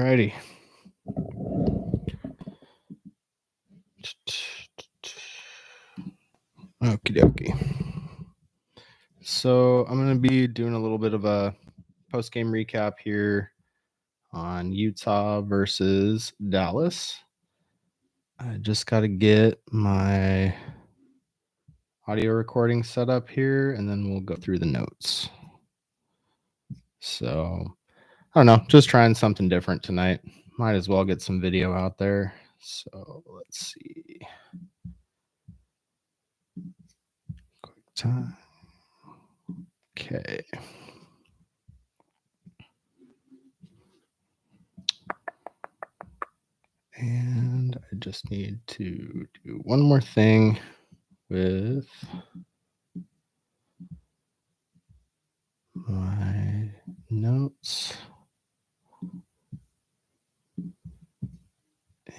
righty. Okie dokie. So I'm going to be doing a little bit of a post-game recap here on Utah versus Dallas. I just got to get my audio recording set up here, and then we'll go through the notes. So, I don't know, just trying something different tonight. Might as well get some video out there. So, let's see. Quick time. Okay. And I just need to do one more thing with my notes.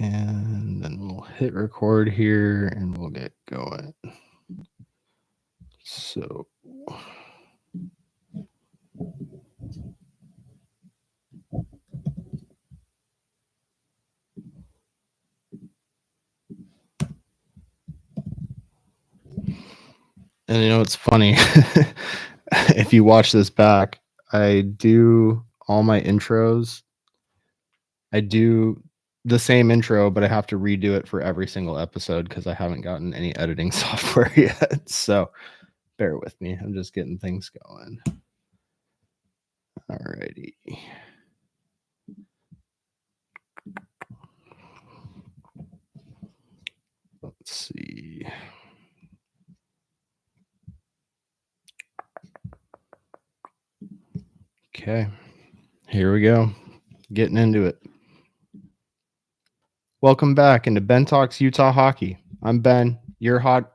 And then we'll hit record here and we'll get going. So and you know, it's funny. If you watch this back, I do all my intros. I do the same intro, but I have to redo it for every single episode because I haven't gotten any editing software yet. So bear with me. I'm just getting things going. Alrighty. Let's see. Okay, here we go. Getting into it. Welcome back into Ben Talks Utah Hockey. I'm Ben, your hot.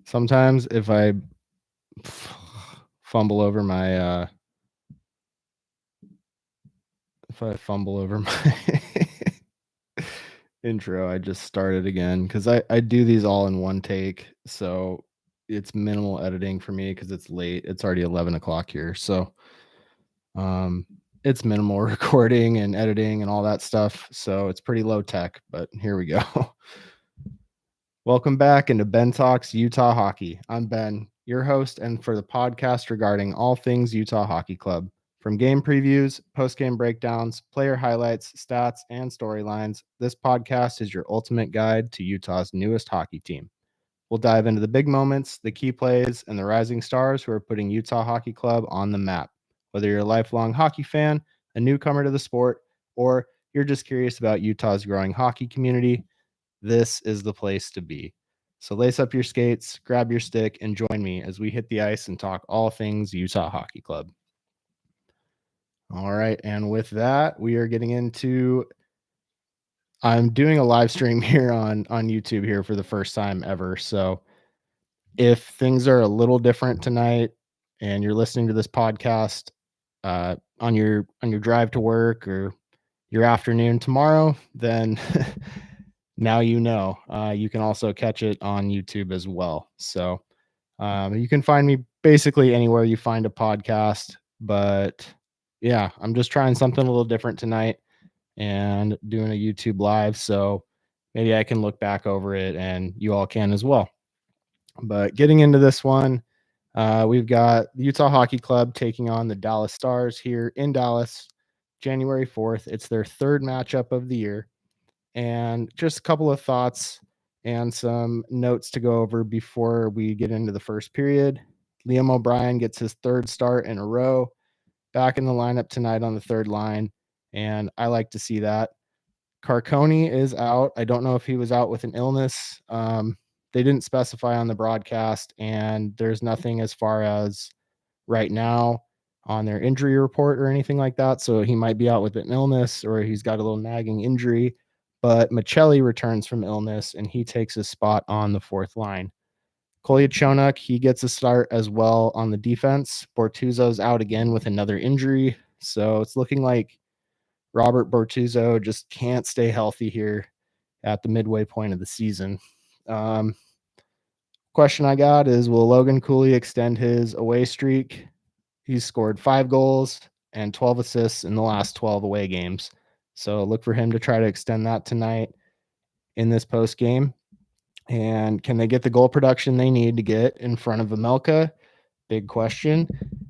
Sometimes if I fumble over my intro, I just start it again because I do these all in one take, so it's minimal editing for me because it's late. It's already 11 o'clock here, so it's minimal recording and editing and all that stuff, so it's pretty low tech, but here we go. Welcome back into Ben Talks Utah Hockey. I'm Ben, your host, and for the podcast regarding all things Utah Hockey Club. From game previews, post-game breakdowns, player highlights, stats, and storylines, this podcast is your ultimate guide to Utah's newest hockey team. We'll dive into the big moments, the key plays, and the rising stars who are putting Utah Hockey Club on the map. Whether you're a lifelong hockey fan, a newcomer to the sport, or you're just curious about Utah's growing hockey community, this is the place to be. So lace up your skates, grab your stick, and join me as we hit the ice and talk all things Utah Hockey Club. All right, and with that, we are getting into... I'm doing a live stream here on YouTube here for the first time ever. So if things are a little different tonight and you're listening to this podcast on your drive to work or your afternoon tomorrow, then now you know. You can also catch it on YouTube as well. So you can find me basically anywhere you find a podcast. But yeah, I'm just trying something a little different tonight and doing a YouTube live. So maybe I can look back over it and you all can as well. But getting into this one, we've got the Utah Hockey Club taking on the Dallas Stars here in Dallas, January 4th. It's their third matchup of the year. And just a couple of thoughts and some notes to go over before we get into the first period. Liam O'Brien gets his third start in a row, back in the lineup tonight on the third line, and I like to see that. Carcone is out. I don't know if he was out with an illness. They didn't specify on the broadcast, and there's nothing as far as right now on their injury report or anything like that. So he might be out with an illness or he's got a little nagging injury. But Michelli returns from illness, and he takes his spot on the fourth line. Kolyachonok, he gets a start as well on the defense. Bortuzzo's out again with another injury. So it's looking like Robert Bortuzzo just can't stay healthy here at the midway point of the season. Question I got is, will Logan Cooley extend his away streak? He's scored 5 goals and 12 assists in the last 12 away games. So look for him to try to extend that tonight in this post game. And can they get the goal production they need to get in front of Vemelka? Big question.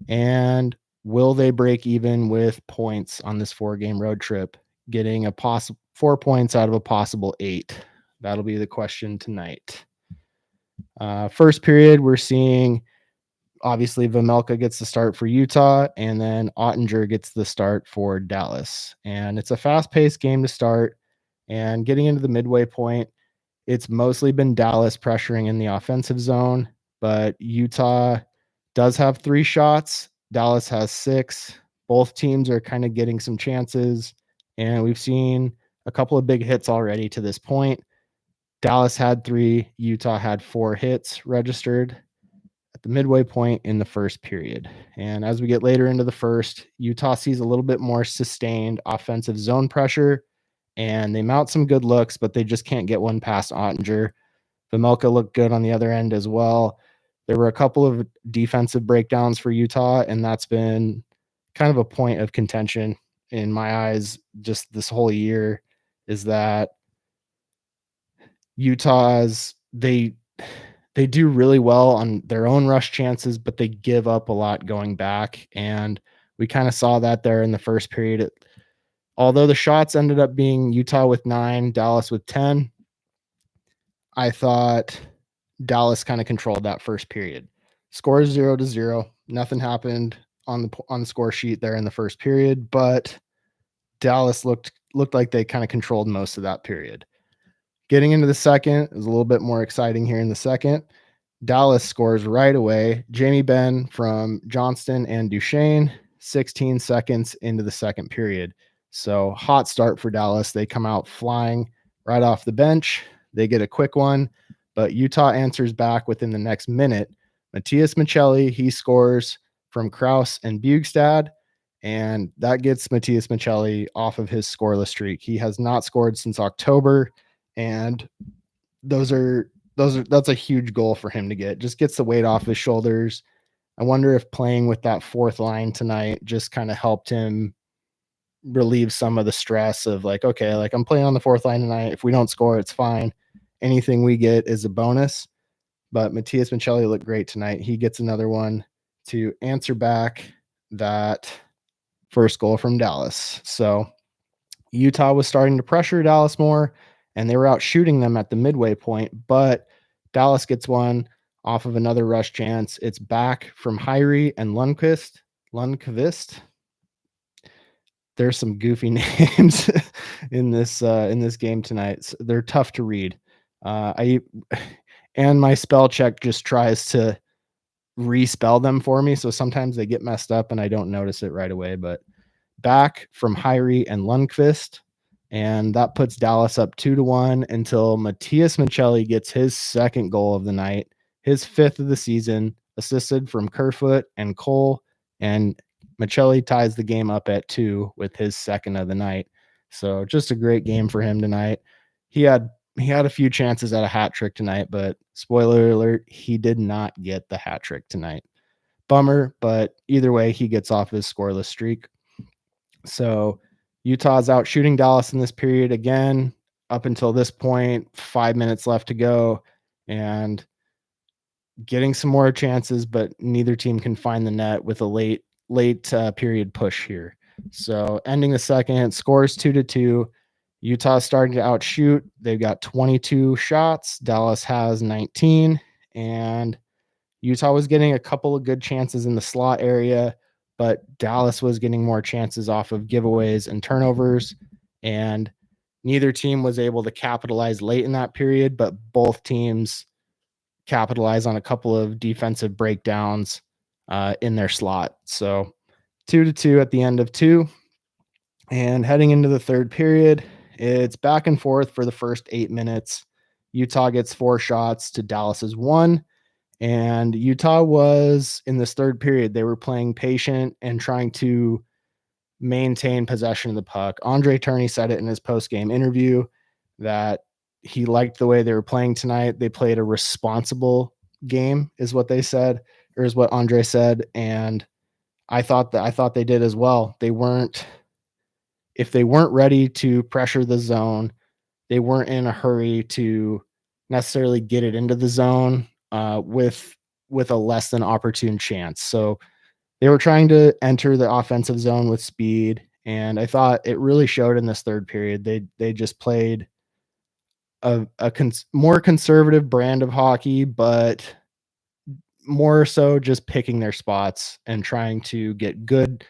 And will they break even with points on this 4-game road trip, getting a possible 4 points out of a possible 8? That'll be the question tonight. First period, we're seeing obviously Vemelka gets the start for Utah, and then Ottinger gets the start for Dallas. And it's a fast-paced game to start. And getting into the midway point, it's mostly been Dallas pressuring in the offensive zone, but Utah does have 3 shots. Dallas has 6. Both teams are kind of getting some chances, and we've seen a couple of big hits already to this point. Dallas had 3, Utah had 4 hits registered at the midway point in the first period. And as we get later into the first, Utah sees a little bit more sustained offensive zone pressure, and they mount some good looks, but they just can't get one past Ottinger. Vemelka looked good on the other end as well. There were a couple of defensive breakdowns for Utah, and that's been kind of a point of contention in my eyes just this whole year, is that Utah's they do really well on their own rush chances, but they give up a lot going back. And we kind of saw that there in the first period. Although the shots ended up being Utah with 9, Dallas with 10, I thought Dallas kind of controlled that first period. Score 0-0. Nothing happened on the score sheet there in the first period, but Dallas looked like they kind of controlled most of that period. Getting into the second is a little bit more exciting here in the second. Dallas scores right away. Jamie Benn from Johnston and Duchesne, 16 seconds into the second period. So hot start for Dallas. They come out flying right off the bench. They get a quick one, but Utah answers back within the next minute. Matthias Michelli, he scores from Kraus and Bugstad, and that gets Matthias Michelli off of his scoreless streak. He has not scored since October, and that's a huge goal for him to get. Just gets the weight off his shoulders. I wonder if playing with that fourth line tonight just kind of helped him relieve some of the stress of like, okay, like I'm playing on the fourth line tonight. If we don't score, it's fine. Anything we get is a bonus. But Matthias Michelli looked great tonight. He gets another one to answer back that first goal from Dallas. So Utah was starting to pressure Dallas more, and they were out shooting them at the midway point, but Dallas gets one off of another rush chance. It's back from Hyrie and Lundqvist. There's some goofy names in this game tonight. So they're tough to read. And my spell check just tries to respell them for me, so sometimes they get messed up and I don't notice it right away. But back from Hyrie and Lundqvist, and that puts Dallas up 2-1 until Matthias Michelli gets his second goal of the night, his 5th of the season, assisted from Kerfoot and Cole, and Michelli ties the game up at 2 with his second of the night. So just a great game for him tonight. He had a few chances at a hat trick tonight, but spoiler alert, he did not get the hat trick tonight. Bummer, but either way, he gets off his scoreless streak. So Utah's out shooting Dallas in this period again. Up until this point, 5 minutes left to go, and getting some more chances, but neither team can find the net with a late period push here. So ending the second, scores 2-2. Utah's starting to outshoot. They've got 22 shots. Dallas has 19, and Utah was getting a couple of good chances in the slot area, but Dallas was getting more chances off of giveaways and turnovers, and neither team was able to capitalize late in that period, but both teams capitalize on a couple of defensive breakdowns in their slot. So 2-2 at the end of 2. And heading into the third period, it's back and forth for the first 8 minutes. Utah gets 4 shots to Dallas's 1. And Utah was, in this third period, they were playing patient and trying to maintain possession of the puck. Andre Tourigny said it in his post-game interview that he liked the way they were playing tonight. They played a responsible game, is what they said, or is what Andre said. And I thought they did as well. They weren't if they weren't ready to pressure the zone, they weren't in a hurry to necessarily get it into the zone with a less than opportune chance. So they were trying to enter the offensive zone with speed, and I thought it really showed in this third period. They just played a more conservative brand of hockey, but more so just picking their spots and trying to get good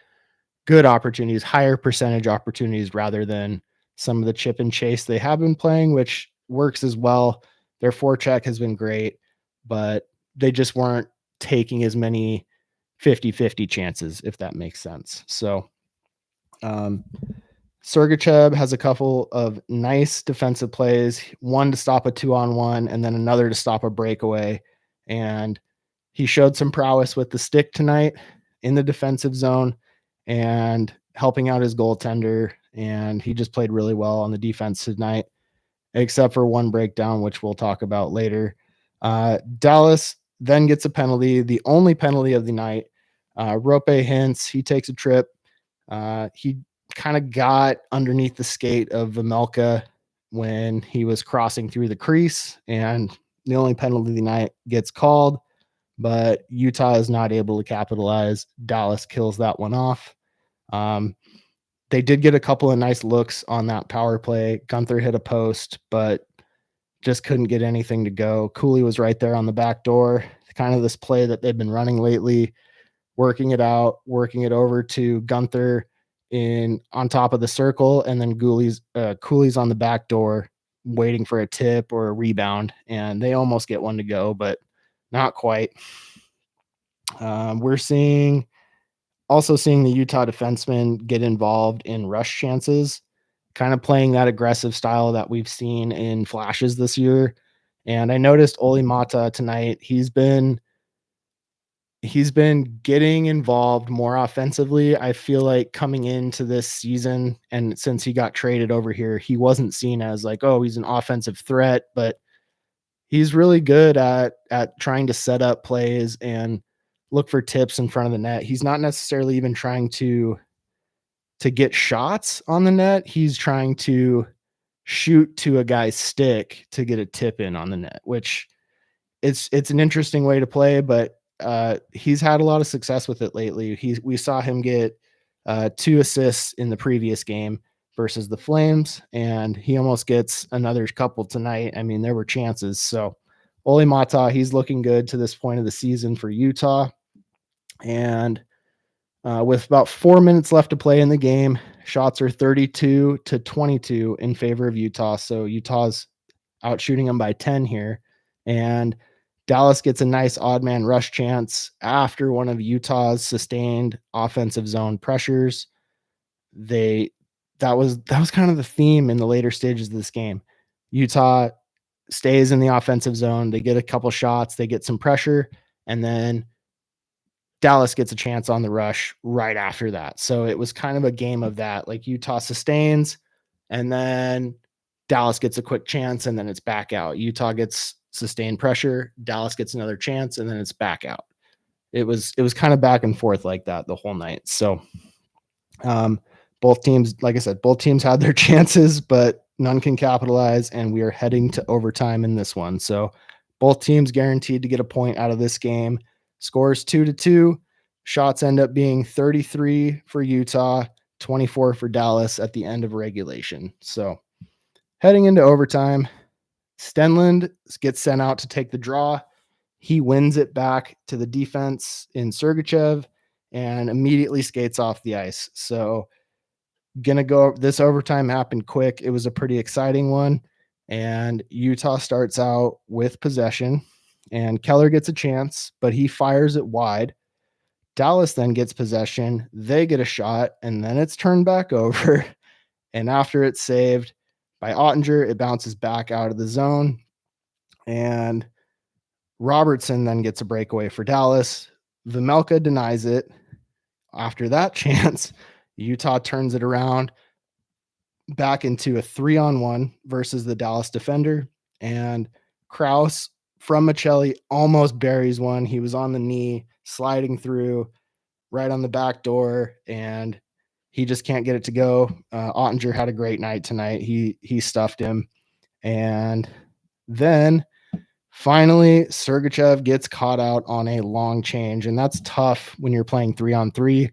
opportunities, higher percentage opportunities rather than some of the chip and chase they have been playing, which works as well. Their forecheck has been great, but they just weren't taking as many 50-50 chances, if that makes sense. So um, Sergachev has a couple of nice defensive plays, one to stop a 2-on-1 and then another to stop a breakaway. And he showed some prowess with the stick tonight in the defensive zone and helping out his goaltender. And he just played really well on the defense tonight, except for one breakdown, which we'll talk about later. Dallas then gets a penalty, the only penalty of the night. Rope Hintz, he takes a trip. He kind of got underneath the skate of Vamelka when he was crossing through the crease, and the only penalty of the night gets called, but Utah is not able to capitalize. Dallas kills that one off. Um, they did get a couple of nice looks on that power play. Gunther hit a post, but just couldn't get anything to go. Cooley was right there on the back door. Kind of this play that they've been running lately, working it out, working it over to Gunther in on top of the circle, and then Cooley's on the back door waiting for a tip or a rebound, and they almost get one to go, but not quite. We're also seeing the Utah defensemen get involved in rush chances, kind of playing that aggressive style that we've seen in flashes this year. And I noticed Oli Mata tonight. He's been getting involved more offensively. I feel like coming into this season and since he got traded over here, he wasn't seen as like, oh, he's an offensive threat, but he's really good at trying to set up plays and look for tips in front of the net. He's not necessarily even trying to get shots on the net. He's trying to shoot to a guy's stick to get a tip in on the net, which it's an interesting way to play, but he's had a lot of success with it lately. We saw him get 2 assists in the previous game versus the Flames, and he almost gets another couple tonight. I mean, there were chances. So Oli Mata, he's looking good to this point of the season for Utah. And with about 4 minutes left to play in the game, shots are 32-22 in favor of Utah. So Utah's out shooting them by 10 here. And Dallas gets a nice odd man rush chance after one of Utah's sustained offensive zone pressures. They that was kind of the theme in the later stages of this game. Utah stays in the offensive zone. They get a couple shots, they get some pressure, and then Dallas gets a chance on the rush right after that. So it was kind of a game of that. Like Utah sustains, and then Dallas gets a quick chance, and then it's back out. Utah gets sustained pressure, Dallas gets another chance, and then it's back out. It was kind of back and forth like that the whole night. So both teams, like I said, both teams had their chances, but none can capitalize, and we are heading to overtime in this one. So both teams guaranteed to get a point out of this game. Scores 2-2. Shots end up being 33 for Utah, 24 for Dallas at the end of regulation. So heading into overtime, Stenlund gets sent out to take the draw. He wins it back to the defense in Sergachev and immediately skates off the ice. So gonna go. This overtime happened quick. It was a pretty exciting one, and Utah starts out with possession, and Keller gets a chance, but he fires it wide. Dallas then gets possession. They get a shot, and then it's turned back over. And after it's saved by Ottinger, it bounces back out of the zone, and Robertson then gets a breakaway for Dallas. Vamelka denies it. After that chance, Utah turns it around back into a 3-on-1 versus the Dallas defender. And Kraus from Michelli almost buries one. He was on the knee, sliding through. right on the back door, and he just can't get it to go. Ottinger had a great night tonight. He stuffed him, and then finally Sergachev gets caught out on a long change, and that's tough when you're playing 3-on-3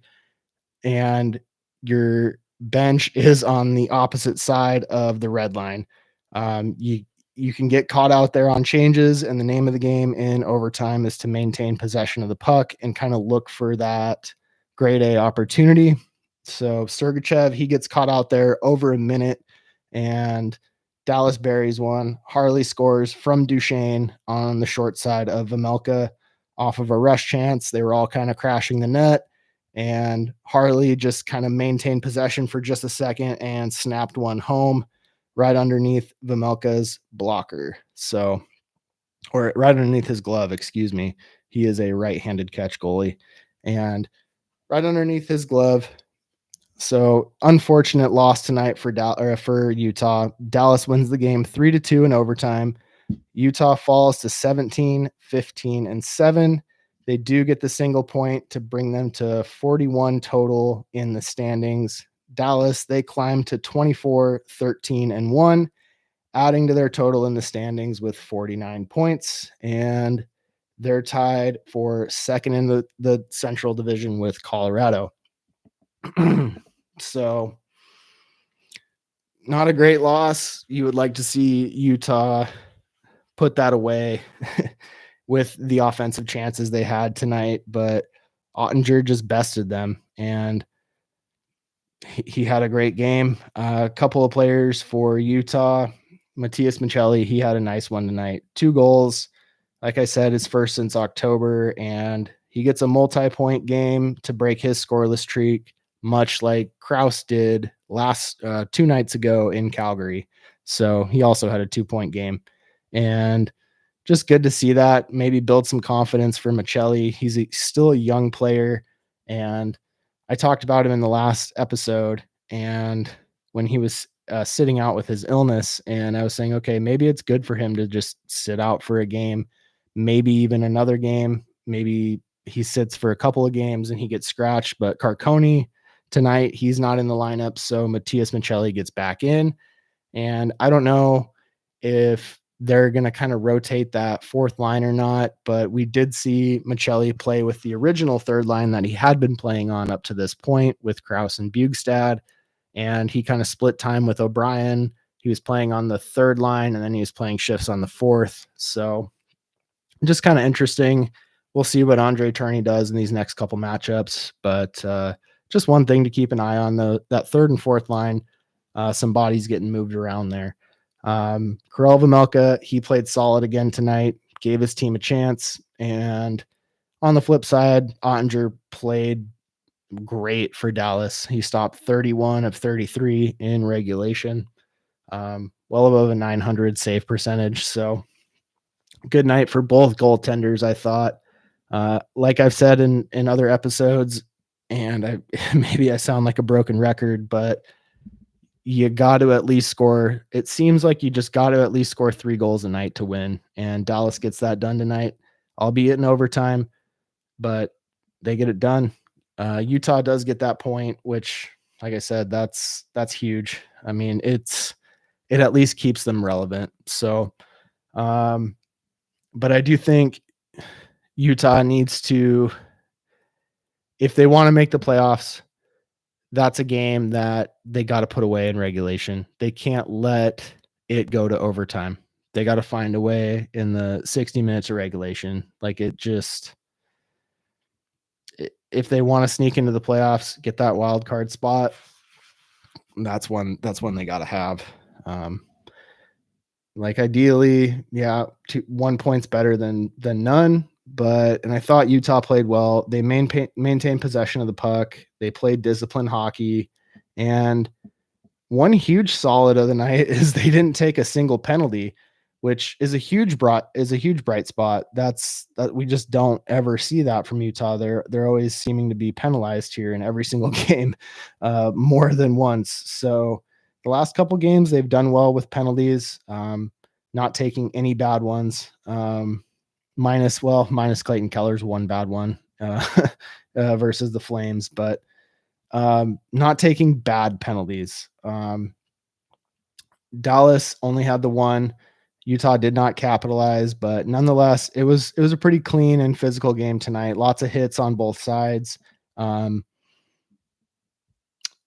and your bench is on the opposite side of the red line. You can get caught out there on changes, and the name of the game in overtime is to maintain possession of the puck and kind of look for that grade A opportunity. So Sergachev, he gets caught out there over a minute, and Dallas buries one. Harley scores from Duchesne on the short side of Vamelka off of a rush chance. They were all kind of crashing the net, and Harley just kind of maintained possession for just a second and snapped one home right underneath Vamelka's blocker. So, or right underneath his glove, excuse me. He is a right-handed catch goalie, and right underneath his glove. So, unfortunate loss tonight for Utah. Dallas wins the game 3-2 in overtime. Utah falls to 17, 15, and 7. They do get the single point to bring them to 41 total in the standings. Dallas, they climb to 24, 13, and 1, adding to their total in the standings with 49 points. And they're tied for second in the Central Division with Colorado. So, not a great loss. You would like to see Utah put that away with the offensive chances they had tonight, but Ottinger just bested them, and he had a great game. A couple of players for Utah, Matthias Michelli, he had a nice one tonight. 2 goals. Like I said, his first since October, and he gets a multi-point game to break his scoreless streak, much like Krause did last 2 nights ago in Calgary. So he also had a 2-point game, and just good to see that. Maybe build some confidence for Michelli. He's still a young player, and I talked about him in the last episode, and when he was sitting out with his illness, and I was saying, okay, maybe it's good for him to just sit out for a game, maybe even another game. Maybe he sits for a couple of games and he gets scratched. But Carcone tonight, he's not in the lineup, so Matthias Michelli gets back in, and I don't know if they're going to kind of rotate that fourth line or not, but we did see Michelli play with the original third line that he had been playing on up to this point with Krause and Bugstad, and he kind of split time with O'Brien. He was playing on the third line, and then he was playing shifts on the fourth. So just kind of interesting. We'll see what Andre Tourney does in these next couple matchups, but just one thing to keep an eye on, that third and fourth line, some bodies getting moved around there. Karel Vamelka, he played solid again tonight, gave his team a chance. And on the flip side, Ottinger played great for Dallas. He stopped 31 of 33 in regulation, well above a 900 save percentage. So good night for both goaltenders, I thought. Like I've said in other episodes, and maybe I sound like a broken record, but you got to at least score. It seems like you just got to at least score 3 goals a night to win. And Dallas gets that done tonight, albeit in overtime, but they get it done. Utah does get that point, which, like I said, that's huge. I mean, it at least keeps them relevant. So, but I do think Utah needs to, if they want to make the playoffs, that's a game that they got to put away in regulation. They can't let it go to overtime. They got to find a way in the 60 minutes of regulation. Like, it just, if they want to sneak into the playoffs, get that wild card spot, that's one they got to have. Like, ideally, yeah, 1 point's better than none. But, and I thought Utah played well. They maintained possession of the puck. They played disciplined hockey. And one huge solid of the night is they didn't take a single penalty, which is a huge bright spot. That we just don't ever see that from Utah. They're always seeming to be penalized here in every single game, more than once. So the last couple games they've done well with penalties, not taking any bad ones. Minus Clayton Keller's one bad one, uh, versus the Flames, but not taking bad penalties. Dallas only had the one. Utah did not capitalize, but nonetheless, it was a pretty clean and physical game tonight. Lots of hits on both sides. Um,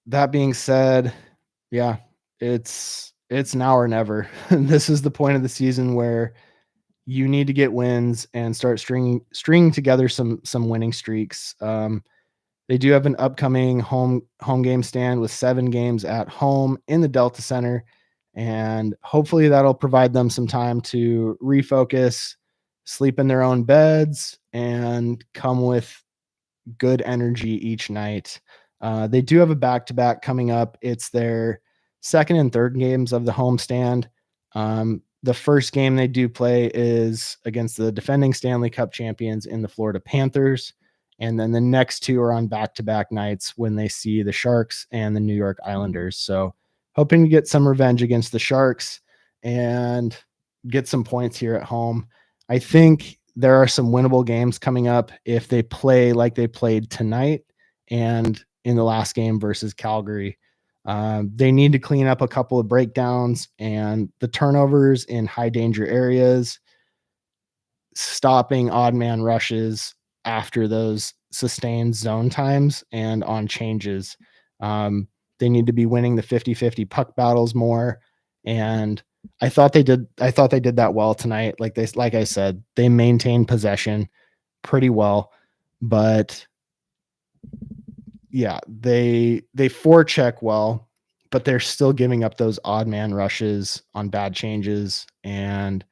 that being said, yeah, it's now or never. This is the point of the season where you need to get wins and start stringing together some winning streaks. They do have an upcoming home game stand with 7 games at home in the Delta Center, and hopefully that'll provide them some time to refocus, sleep in their own beds, and come with good energy each night. They do have a back-to-back coming up. It's their second and third games of the homestand. The first game they do play is against the defending Stanley Cup champions in the Florida Panthers. And then the next two are on back-to-back nights when they see the Sharks and the New York Islanders. So hoping to get some revenge against the Sharks and get some points here at home. I think there are some winnable games coming up if they play like they played tonight and in the last game versus Calgary. They need to clean up a couple of breakdowns and the turnovers in high danger areas, stopping odd man rushes after those sustained zone times and on changes. They need to be winning the 50-50 puck battles more. And I thought they did that well tonight. Like I said, they maintained possession pretty well, but yeah, they forecheck well, but they're still giving up those odd man rushes on bad changes, and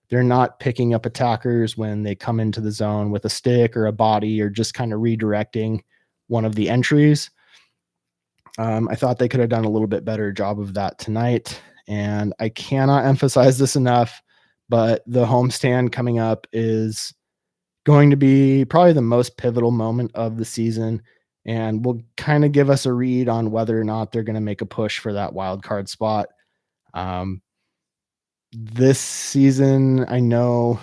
they're not picking up attackers when they come into the zone with a stick or a body or just kind of redirecting one of the entries. I thought they could have done a little bit better job of that tonight, and I cannot emphasize this enough, but the homestand coming up is going to be probably the most pivotal moment of the season and will kind of give us a read on whether or not they're going to make a push for that wild card spot. This season, I know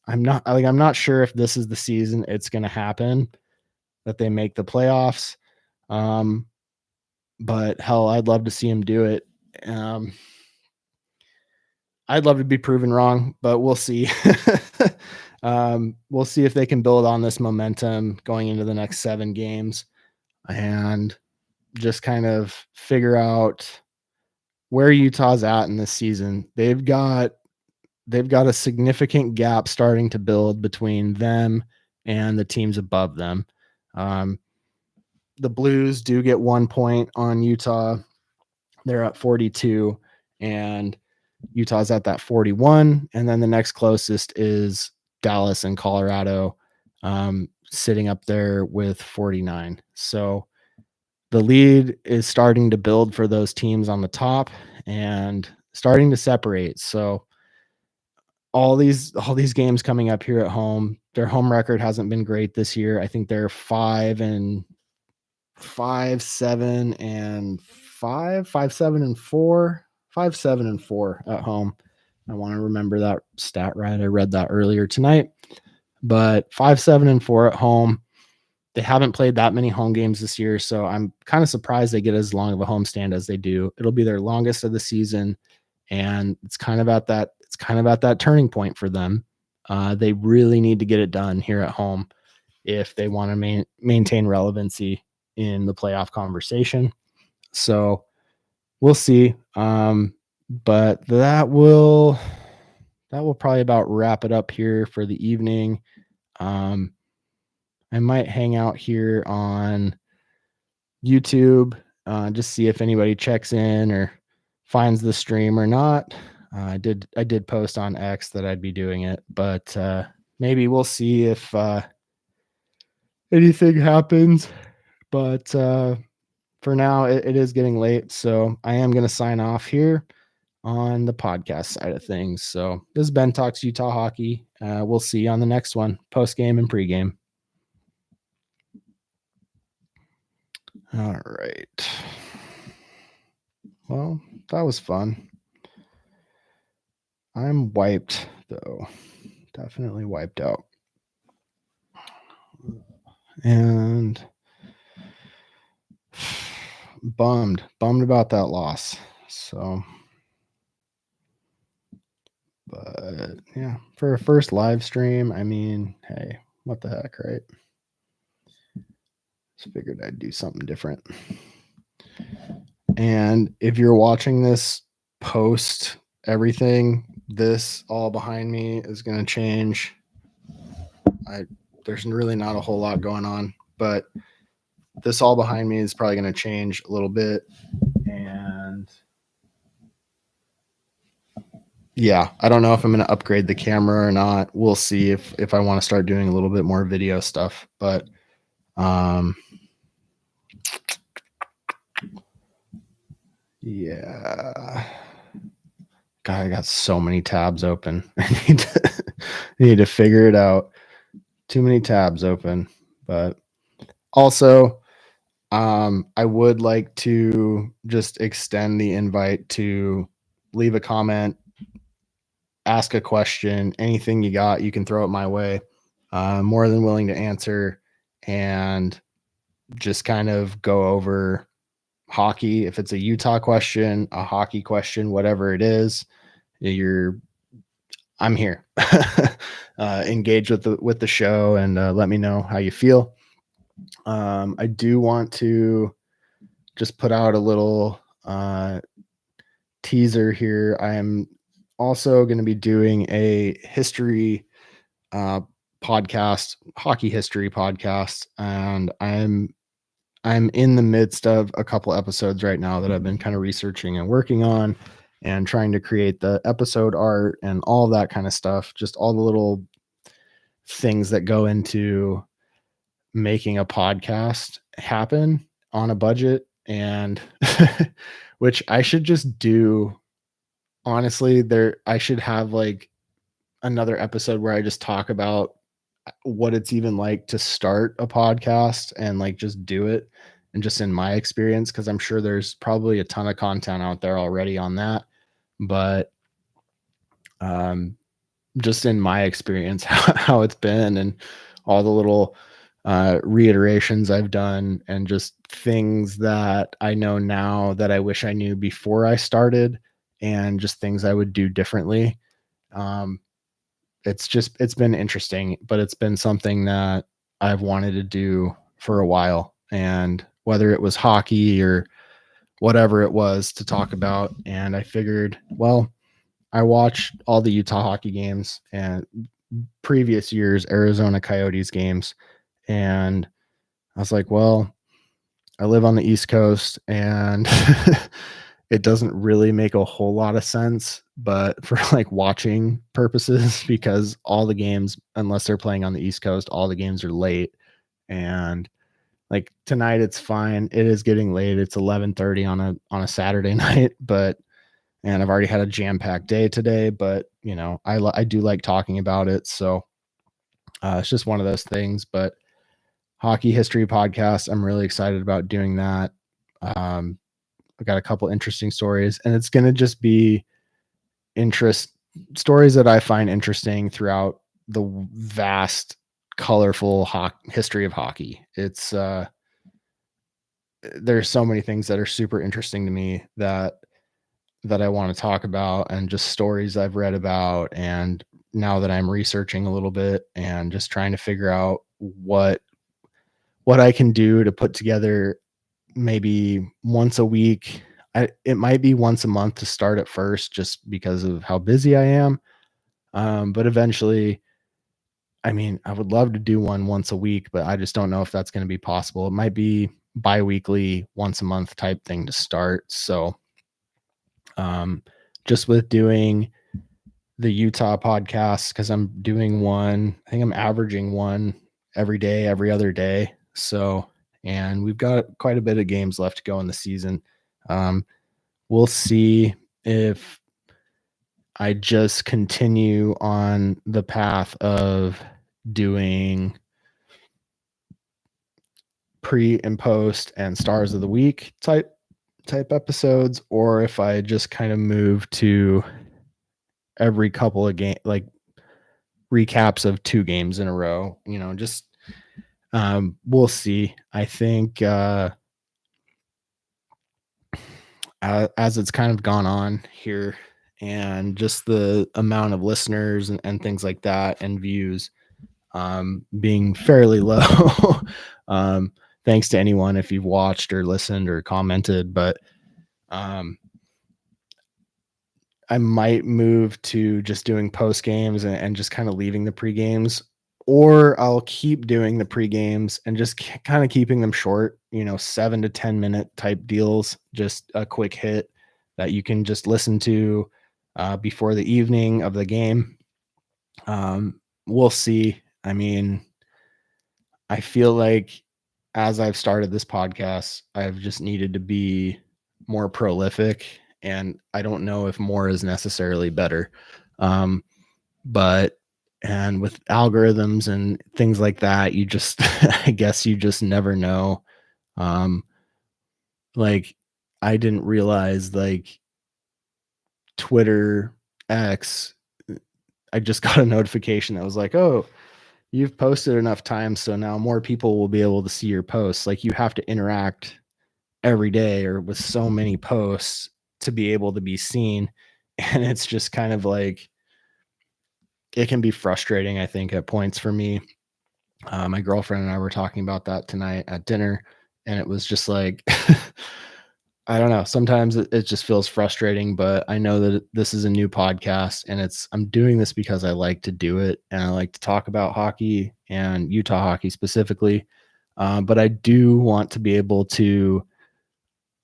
I'm not sure if this is the season it's going to happen that they make the playoffs. But hell, I'd love to see him do it. Um, I'd love to be proven wrong, but we'll see. We'll see if they can build on this momentum going into the next 7 games and just kind of figure out where Utah's at in this season. They've got a significant gap starting to build between them and the teams above them. Um, the Blues do get 1 point on Utah. They're at 42, and Utah's at that 41. And then the next closest is Dallas and Colorado, sitting up there with 49. So the lead is starting to build for those teams on the top and starting to separate. So all these games coming up here at home, their home record hasn't been great this year. I think they're 5-5, 7-5, 5-7-4, 5-7-4 at home. I want to remember that stat right. I read that earlier tonight. But 5-7-4 at home. They haven't played that many home games this year, so I'm kind of surprised they get as long of a homestand as they do. It'll be their longest of the season, and it's kind of at that turning point for them. They really need to get it done here at home if they want to maintain relevancy in the playoff conversation. So we'll see. But that will probably about wrap it up here for the evening. I might hang out here on YouTube, just see if anybody checks in or finds the stream or not. I did post on X that I'd be doing it, but maybe we'll see if anything happens. But for now, it is getting late, so I am going to sign off here on the podcast side of things. So this is Ben Talks Utah Hockey. We'll see you on the next one, post game and pregame. All right. Well, that was fun. I'm wiped, though. Definitely wiped out. and bummed about that loss. So, but yeah, for a first live stream, I mean, hey, what the heck, right? Just figured I'd do something different. And if you're watching this post everything, this all behind me is going to change. There's really not a whole lot going on, but this all behind me is probably going to change a little bit. And yeah, I don't know if I'm going to upgrade the camera or not. We'll see if I want to start doing a little bit more video stuff, but yeah. God, I got so many tabs open. I need to figure it out. Too many tabs open, but also I would like to just extend the invite to leave a comment, ask a question, anything you got, you can throw it my way. I'm more than willing to answer and just kind of go over hockey. If it's a Utah question, a hockey question, whatever it is, I'm here. Engage with the show and let me know how you feel. I do want to just put out a little teaser here. I am also going to be doing a history podcast, hockey history podcast, and I'm in the midst of a couple episodes right now that I've been kind of researching and working on and trying to create the episode art and all that kind of stuff, just all the little things that go into making a podcast happen on a budget, and which I should just do. Honestly, I should have like another episode where I just talk about what it's even like to start a podcast and like just do it, and just in my experience, because I'm sure there's probably a ton of content out there already on that, but just in my experience, how it's been, and all the little reiterations I've done, and just things that I know now that I wish I knew before I started, and just things I would do differently. Um, it's been interesting, but it's been something that I've wanted to do for a while, and whether it was hockey or whatever it was to talk about, and I figured, well, I watched all the Utah hockey games and previous years Arizona Coyotes games, and I was like, well, I live on the East Coast, and it doesn't really make a whole lot of sense, but for like watching purposes, because all the games, unless they're playing on the East Coast, all the games are late. And like tonight it's fine. It is getting late. It's 11:30 on a Saturday night, but and I've already had a jam-packed day today, but you know, I do like talking about it, so it's just one of those things. But hockey history podcast, I'm really excited about doing that. I got a couple interesting stories, and it's going to just be stories that I find interesting throughout the vast, colorful history of hockey. It's there's so many things that are super interesting to me that I want to talk about, and just stories I've read about, and now that I'm researching a little bit and just trying to figure out what I can do to put together maybe once a week. It might be once a month to start at first, just because of how busy I am. But eventually, I mean, I would love to do one once a week, but I just don't know if that's going to be possible. It might be bi-weekly, once a month type thing to start. So, just with doing the Utah podcast, because I'm doing one, I think I'm averaging one every day, every other day. So, and we've got quite a bit of games left to go in the season. We'll see if I just continue on the path of doing pre and post and stars of the week type episodes, or if I just kind of move to every couple of game, like recaps of 2 games in a row, you know, just We'll see. I think as it's kind of gone on here and just the amount of listeners and things like that and views being fairly low. Thanks to anyone if you've watched or listened or commented, but um, I might move to just doing post games and just kind of leaving the pre games, or I'll keep doing the pre games and just kind of keeping them short, 7 to 10 minute type deals, just a quick hit that you can just listen to before the evening of the game. We'll see. I mean, I feel like as I've started this podcast, I've just needed to be more prolific, and I don't know if more is necessarily better. Um, but and with algorithms and things like that, you just I guess you just never know. Um, like I didn't realize like Twitter X, I just got a notification that was like, "Oh, you've posted enough times, so now more people will be able to see your posts." Like you have to interact every day or with so many posts to be able to be seen. And it's just kind of like it can be frustrating, I think, at points for me. My girlfriend and I were talking about that tonight at dinner, and it was just like I don't know. Sometimes it just feels frustrating, but I know that this is a new podcast and I'm doing this because I like to do it and I like to talk about hockey and Utah hockey specifically. But I do want to be able to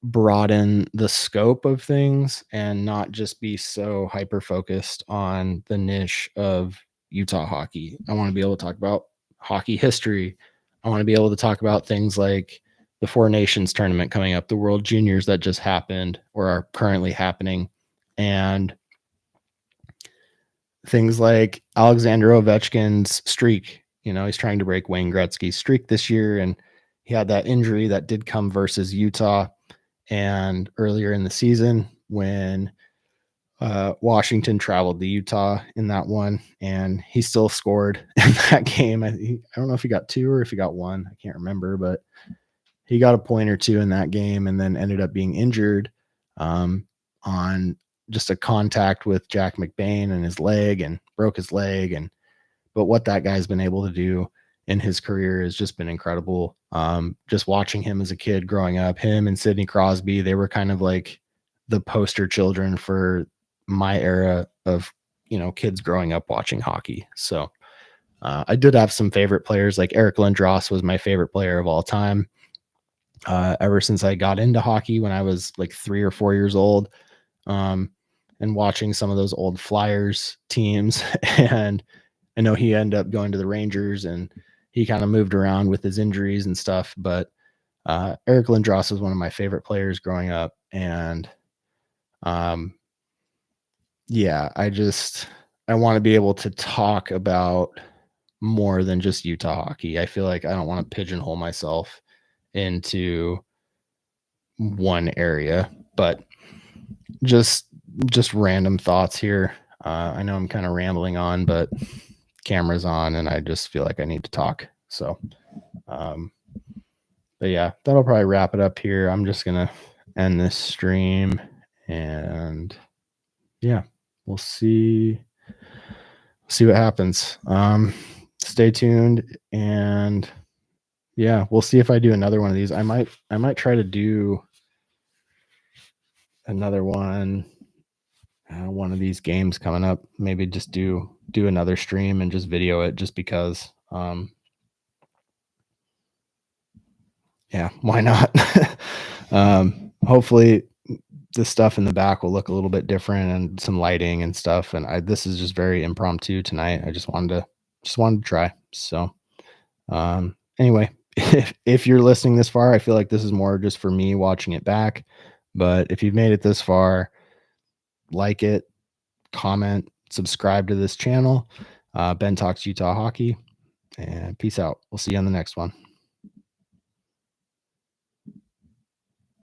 broaden the scope of things and not just be so hyper focused on the niche of Utah hockey. I want to be able to talk about hockey history. I want to be able to talk about things like the Four Nations tournament coming up, the World Juniors that just happened or are currently happening, and things like Alexander Ovechkin's streak. He's trying to break Wayne Gretzky's streak this year, and he had that injury that did come versus Utah and earlier in the season when Washington traveled to Utah in that one, and he still scored in that game. I don't know if he got two or if he got one. I can't remember, but he got a point or two in that game and then ended up being injured on just a contact with Jack McBain and his leg and broke his leg. But what that guy's been able to do in his career has just been incredible. Just watching him as a kid growing up, him and Sidney Crosby, they were kind of like the poster children for my era of, kids growing up watching hockey. So I did have some favorite players, like Eric Lindros was my favorite player of all time. Ever since I got into hockey when I was like 3 or 4 years old, and watching some of those old Flyers teams. And I know he ended up going to the Rangers and he kind of moved around with his injuries and stuff. But Eric Lindros was one of my favorite players growing up. And yeah, I want to be able to talk about more than just Utah hockey. I feel like I don't want to pigeonhole myself into one area, but just random thoughts here. I know I'm kind of rambling on, but camera's on and I just feel like I need to talk. So, but yeah, that'll probably wrap it up here. I'm just going to end this stream and yeah, we'll see what happens. Stay tuned and yeah, we'll see if I do another one of these. I might try to do another one of these games coming up. Maybe just do another stream and just video it just because yeah, why not? Hopefully the stuff in the back will look a little bit different and some lighting and stuff, and this is just very impromptu tonight. I just wanted to try. So anyway, if you're listening this far, I feel like this is more just for me watching it back, but if you've made it this far, like it, comment, subscribe to this channel. Ben Talks Utah Hockey, and peace out. We'll see you on the next one.